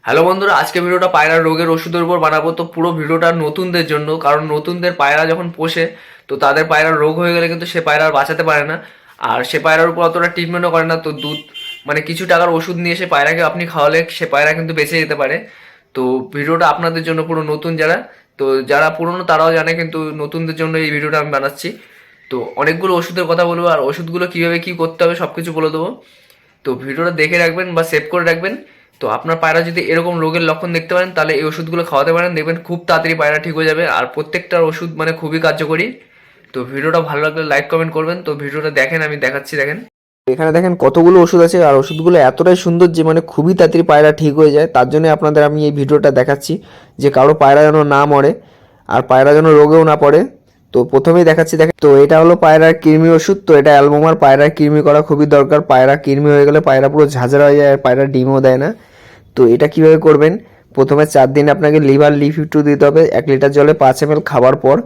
Hello বন্ধুরা, আজকে ভিডিওটা পায়রার রোগের ওষুধের উপর বানাবো। তো পুরো ভিডিওটা নতুনদের জন্য, কারণ নতুনদের পায়রা যখন পোষে তো তাদের পায়রার রোগ হয়ে গেলে কিন্তু সে পায়রা আর বাঁচাতে পারে না, আর সে পায়রার উপর অতটা ট্রিটমেন্টও করে না। তো দুধ মানে কিছু টাকার ওষুধ নিয়ে সে পায়রাকে আপনি খাওয়ালে সে পায়রা কিন্তু বেঁচে যেতে পারে। তো ভিডিওটা আপনাদের জন্য, পুরো নতুন যারা, তো যারা পুরনো তারাও জানে, কিন্তু নতুনদের জন্য এই ভিডিওটা আমি বানাচ্ছি। তো অনেকগুলো ওষুধের কথা বলবো, আর ওষুধগুলো কীভাবে কী করতে হবে সব কিছু বলে দেবো। তো ভিডিওটা দেখে রাখবেন বা সেভ করে রাখবেন। তো আপনার পায়রা যদি এরকম রোগের লক্ষণ দেখতে পারেন তাহলে এই ওষুধগুলো খাওয়াতে পারেন, দেখবেন খুব তাড়াতাড়ি পায়রা ঠিক হয়ে যাবে। আর প্রত্যেকটার ওষুধ মানে খুবই কার্যকরী। তো ভিডিওটা ভালো লাগলে লাইক কমেন্ট করবেন। তো ভিডিওটা দেখেন, আমি দেখাচ্ছি, দেখেন। এখানে দেখেন কতগুলো ওষুধ আছে, আর ওষুধগুলো এতটাই সুন্দর যে মানে খুবই তাড়াতাড়ি পায়রা ঠিক হয়ে যায়। তার জন্য আপনাদের আমি এই ভিডিওটা দেখাচ্ছি, যে কারো পায়রা যেন না মরে আর পায়রা যেন রোগেও না পড়ে। তো প্রথমেই দেখাচ্ছি, দেখেন। তো এটা হলো পায়রার কৃমি ওষুধ। তো এটা অ্যালবোমার। পায়রার কৃমি করা খুবই দরকার। পায়রা কৃমি হয়ে গেলে পায়রা পুরো ঝাঁঝরা হয়ে যায় আর পায়রা ডিমও দেয় না। তো এটা কিভাবে করবেন, প্রথমে 4 দিন আপনাকে লিভার লিফ2 দিতে হবে 1 লিটার জলে 5 ml খাবার পর।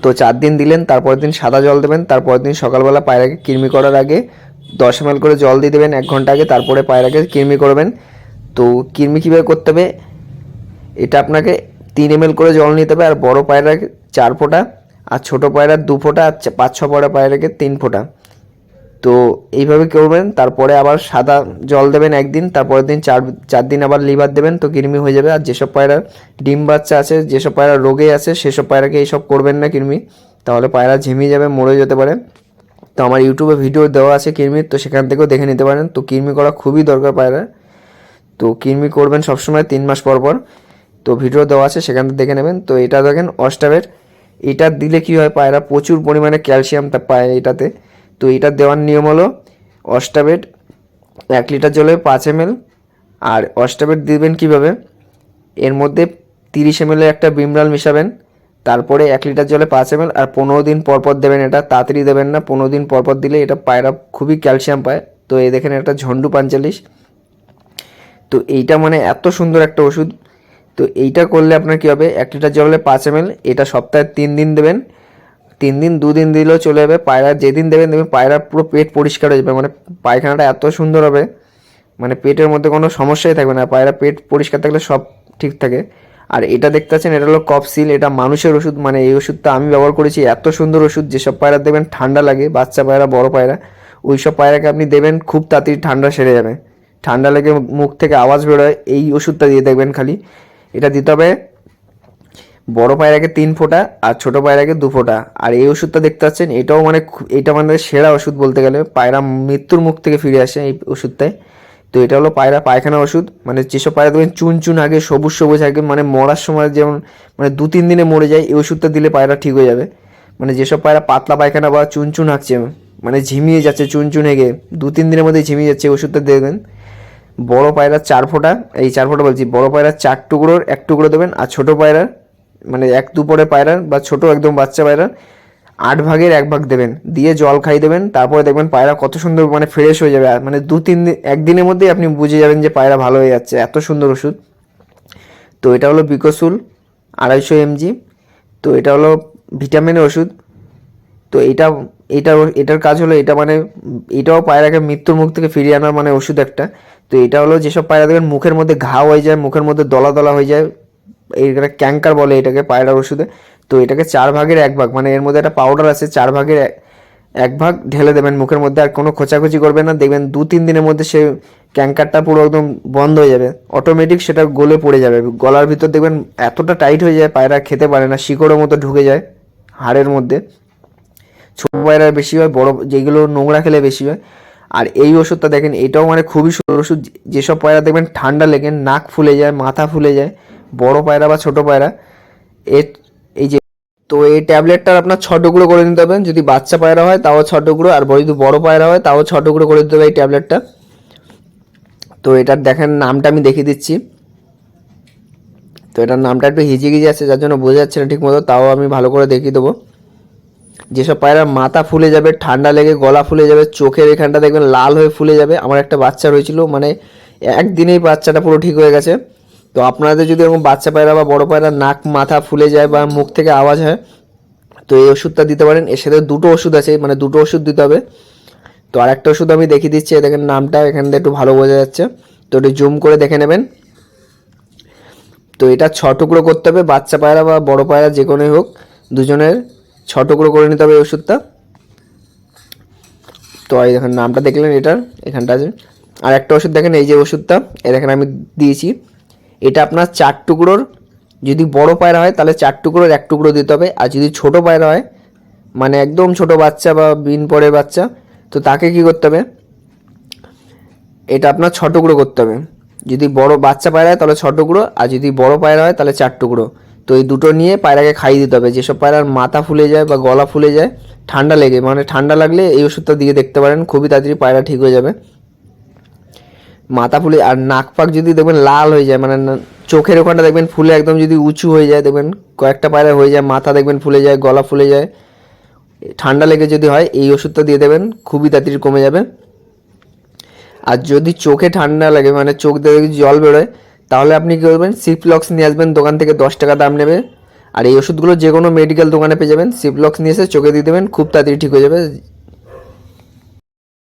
তো 4 দিন দিলেন, তারপরের দিন সাদা জল দেবেন। তারপরের দিন সকালবেলা পায়রাকে কৃমি করার আগে 10 ml করে জল দিয়ে দেবেন 1 ঘন্টা আগে, তারপরে পায়রাকে কৃমি করবেন। তো কৃমি কীভাবে করতে হবে, এটা আপনাকে 3 ml করে জল নিতে হবে, আর বড় পায়রাকে 4 ফোঁটা, আর ছোটো পায়রার 2 ফোঁটা, আর 5-6 পড়া পায়রাকে 3 ফোঁটা। তো এইভাবে করবেন। তারপরে আবার সাদা জল দেবেন একদিন, তারপরের দিন 4 দিন আবার লিভার দেবেন, তো কৃমি হয়ে যাবে। আর যেসব পায়রার ডিম বাচ্চা আছে, যেসব পায়রা রোগে আছে, সেসব পায়রাকে এইসব করবেন না কৃমি, তাহলে পায়রা ঝিমিয়ে যাবে, মরে যেতে পারে। তো আমার ইউটিউবে ভিডিও দেওয়া আছে কৃমির, তো সেখান থেকেও দেখে নিতে পারেন। তো কৃমি করা খুবই দরকার পায়রা। তো কৃমি করবেন সবসময় 3 মাস পর পর। তো ভিডিও দেওয়া আছে, সেখান থেকে দেখে নেবেন। তো এটা দেখেন অস্টাবেট। এটা দিলে কি হয়, পায়রা প্রচুর পরিমাণে ক্যালসিয়াম তা পায় এটাতে। তো এটা দেওয়ার নিয়ম হলো, অস্টাবেট 1 লিটার জলে 5 ml। আর অস্টাবেট দিবেন কিভাবে, এর মধ্যে 30 ml একটা বিমরাল মিশাবেন, তারপরে 1 লিটার জলে 5 ml, আর 15 দিন পর পর দেবেন। এটা তাড়াতাড়ি দেবেন না, 15 দিন পর পর দিলে এটা পায়রা খুবই ক্যালসিয়াম পায়। তো এই দেখেন একটা ঝন্ডু 45। তো এইটা মানে এত সুন্দর একটা ওষুধ। তো এইটা করলে আপনার কী হবে, 1 লিটার জলে 5 ml, এটা সপ্তাহে 3 দিন দেবেন। 3 দিন 2 দিন দিলেও চলে যাবে। পায়রা যেদিন দেবেন দেখবেন পায়রার পুরো পেট পরিষ্কার হয়ে যাবে, মানে পায়খানাটা এত সুন্দর হবে, মানে পেটের মধ্যে কোনো সমস্যাই থাকবে না। পায়রা পেট পরিষ্কার থাকলে সব ঠিক থাকে। আর এটা দেখতে পাচ্ছেন, এটা হলো কফসিল। এটা মানুষের ওষুধ, মানে এই ওষুধটা আমি ব্যবহার করেছি। এত সুন্দর ওষুধ, যেসব পায়রা দেবেন ঠান্ডা লাগে, বাচ্চা পায়রা, বড় পায়রা, ওই সব পায়রাকে আপনি দেবেন, খুব তাড়াতাড়ি ঠান্ডা সেরে যাবে। ঠান্ডা লেগে মুখ থেকে আওয়াজ বেরোয়, এই ওষুধটা দিয়ে দেখবেন খালি। এটা দিতে হবে বড় পায়রাকে 3 ফোঁটা, আর ছোট পায়রাকে 2 ফোঁটা। আর এই ওষুধটা দেখতে পাচ্ছেন, এটাও মানে এটা মানে সেরা ওষুধ বলতে গেলে, পায়রা মৃত্যুর মুখ থেকে ফিরে আসে এই ওষুধটায়। তো এটা হলো পায়রা পায়খানা ওষুধ। মানে যেসব পায়রা দেখবেন চুন চুন আগে, সবুজ সবুজ আগে, মানে মরার সময় যেমন মানে 2-3 দিনে মরে যায়, এই ওষুধটা দিলে পায়রা ঠিক হয়ে যাবে। মানে যেসব পায়রা পাতলা পায়খানা বা চুন চুন হাঁকছে, মানে ঝিমিয়ে যাচ্ছে চুন চুন হেগে, 2-3 দিনের মধ্যে ঝিমিয়ে যাচ্ছে, ওষুধটা দেবেন। বড় পায়রা 4 ফোঁটা, এই 4 ফোঁটা বলছি, বড় পায়রা 4 টুকরোর 1 টুকরো দেবেন। আর ছোটো পায়রা মানে 1-2 পরে পায়রার বা ছোটো একদম বাচ্চা পায়রার 8 ভাগের 1 ভাগ দেবেন, দিয়ে জল খাই দেবেন। তারপরে দেখবেন পায়রা কত সুন্দর মানে ফ্রেশ হয়ে যাবে। মানে 2-3 দিন, একদিনের মধ্যেই আপনি বুঝে যাবেন যে পায়রা ভালো হয়ে যাচ্ছে, এত সুন্দর ওষুধ। তো এটা হলো বিকোসুল 250 mg। তো এটা হলো ভিটামিনের ওষুধ। তো এটার কাজ হলো, এটা মানে এটাও পায়রাকে মৃত্যুর মুখ থেকে ফিরিয়ে আনার মানে ওষুধ একটা। তো এটা হলো, যেসব পায়রা দেখবেন মুখের মধ্যে ঘা হয়ে যায়, মুখের মধ্যে দলা দলা হয়ে যায়, এইটা ক্যাঙ্কার বলে এটাকে পায়রার ওষুধে। তো এটাকে 4 ভাগের 1 ভাগ, মানে এর মধ্যে একটা পাউডার আছে, 4 ভাগের 1 ভাগ ঢেলে দেবেন মুখের মধ্যে। আর কোনো খোঁচাখুচি করবেন না, দেখবেন 2-3 দিনের মধ্যে সে ক্যাঙ্কারটা পুরো একদম বন্ধ হয়ে যাবে, অটোমেটিক সেটা গলে পড়ে যাবে। গলার ভিতর দেখবেন এতটা টাইট হয়ে যায়, পায়রা খেতে পারে না, শিকড়ের মতো ঢুকে যায় হাড়ের মধ্যে। ছোট পায়রার বেশি হয়, বড় যেগুলো নোংরা খেলে বেশি হয়। আর এই ওষুধটা দেখেন, এটাও মানে খুবই সুন্দর ওষুধ। যেসব পায়রা দেখবেন ঠান্ডা লেগে নাক ফুলে যায়, মাথা ফুলে যায়, বড় পায়রা বা ছোট পায়রা, এর এই যে, তো এই ট্যাবলেটটা আপনার 6 টুকরো করে নিতে হবে। যদি বাচ্চা পায়রা হয় তাও 6 টুকরো, আর যদি বড় পায়রা হয় তাও 6 টুকরো করে দিতে হবে এই ট্যাবলেটটা। তো এটার দেখেন নামটা আমি দেখিয়ে দিচ্ছি। তো এটার নামটা একটু হিজিগিজি আছে, যার জন্য বোঝা যাচ্ছে না ঠিক মতো, তাও আমি ভালো করে দেখিয়ে দেবো। যেসব পায়রার মাথা ফুলে যাবে, ঠান্ডা লেগে গলা ফুলে যাবে, চোখের এখানটা দেখবেন লাল হয়ে ফুলে যাবে। আমার একটা বাচ্চা হয়েছিল, মানে একদিনেই বাচ্চাটা পুরো ঠিক হয়ে গেছে। তো আপনাদের যদি এরকম বাচ্চা পায়রা বা বড় পায়রা নাক মাথা ফুলে যায় বা মুখ থেকে আওয়াজ হয়, তো এই ওষুধটা দিতে পারেন। এর সাথে 2টো ওষুধ আছে, মানে 2টো ওষুধ দিতে হবে। তো আরেকটা ওষুধ আমি দেখিয়ে দিচ্ছি, দেখেন নামটা এখান থেকে একটু ভালো বোঝা যাচ্ছে। তো একটু জুম করে দেখে নেবেন। তো এটা 6 টুকরো করতে হবে, বাচ্চা পায়রা বা বড় পায়রা যে কোনোই হোক, দুজনের 6 টুকরো করে নিতে হবে এই ওষুধটা। তো এই দেখেন নামটা দেখলেন এটার, এখানটা আছে। আর একটা ওষুধ দেখেন, এই যে ওষুধটা এই দেখেন আমি দিয়েছি, এটা আপনার 4 টুকরোর, যদি বড় পায়রা হয় তাহলে 4 টুকরোর 1 টুকরো দিতে হবে। আর যদি ছোট পায়রা হয়, মানে একদম ছোট বাচ্চা বা বিন পরের বাচ্চা, তো তাকে কি করতে হবে, এটা আপনার 6 টুকরো করতে হবে। যদি বড় বাচ্চা পায়রা হয় তাহলে 6 টুকরো, আর যদি বড় পায়রা হয় তাহলে 4 টুকরো। তো এই দুটো নিয়ে পায়রাকে খাইয়ে দিতে হবে। যেসব পায়রার মাথা ফুলে যায় বা গলা ফুলে যায় ঠান্ডা লেগে, মানে ঠান্ডা লাগলে এই ওষুধটা দিয়ে দেখতে পারেন, খুবই তাড়াতাড়ি পায়রা ঠিক হয়ে যাবে। মাথা ফুলে আর নাক পাক যদি দেখবেন লাল হয়ে যায়, মানে চোখের ওখানটা দেখবেন ফুলে একদম যদি উঁচু হয়ে যায়, দেখবেন কয়েকটা পায়রা হয়ে যায়, মাথা দেখবেন ফুলে যায়, গলা ফুলে যায়, ঠান্ডা লেগে যদি হয় এই ওষুধটা দিয়ে দেবেন, খুবই তাড়াতাড়ি কমে যাবে। আর যদি চোখে ঠান্ডা লাগে, মানে চোখ দিয়ে যদি জল বেরোয়, তাহলে আপনি কী করবেন, সিপ্লক্স নিয়ে আসবেন, দোকান থেকে 10 টাকা দাম নেবে। আর এই ওষুধগুলো যে কোনো মেডিকেল দোকানে পেয়ে যাবেন। সিপ্লক্স নিয়ে এসে চোখে দিয়ে দেবেন, খুব তাড়াতাড়ি ঠিক হয়ে যাবে।